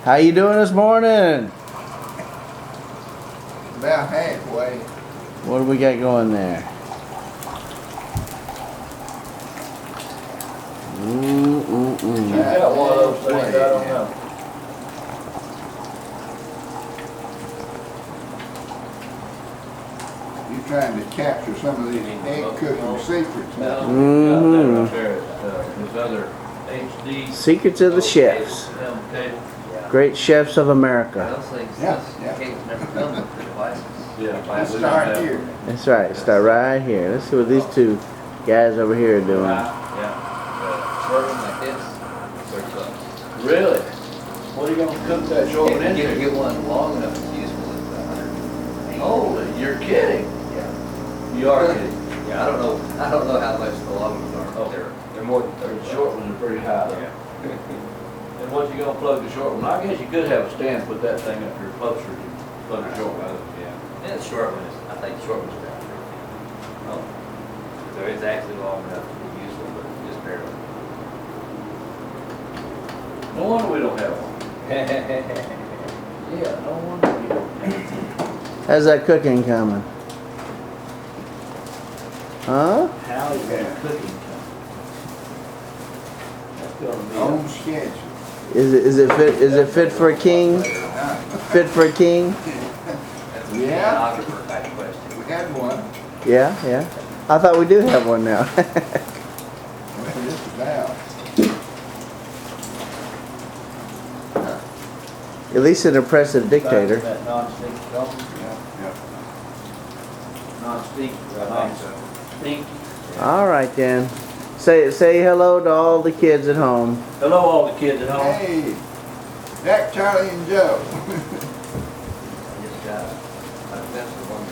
How you doing this morning? About halfway. What do we got going there? You got one of those things, I don't know. You trying to capture some of these egg cooking secrets. No, Mhm. right there, his other HD. Secrets of the chefs. Table. Great chefs of America. Those things, Yeah, those yeah. cakes never come with the devices. Yeah. Let's we don't start have- here. That's right. Start right here. Let's see what these two guys over here are doing. Yeah. Swerving like this, serves up. Really? What are you gonna cook that short one Get into? one long enough, it's useful, it's 180. Holy, you're kidding. Yeah. You are kidding. Yeah, I don't know how much the long ones are. Oh. They're more than The 30. short ones are pretty high though. Yeah. And what you gonna plug the short one? I guess you could have a stand, put that thing up here closer to plug the short one. Yeah. And the short one is, I think the short one's about 3 feet. Oh. So it's actually long enough to be useful, but just barely. No wonder we don't have one. Yeah, no wonder we don't have one. How's that cooking coming? Huh? How is that cooking coming? That's gonna be. On schedule. Is it fit for a king? Fit for a king? That's a Yeah. stenographer type question. We had one. Yeah, yeah. I thought we do have one now. Well, just about. At least an oppressive dictator. That non-stick stone, Yeah. non-stick, non-stick. All right then. Say hello to all the kids at home. Hello, all the kids at home. Hey, Jack, Charlie, and Joe. I just got a pencil one.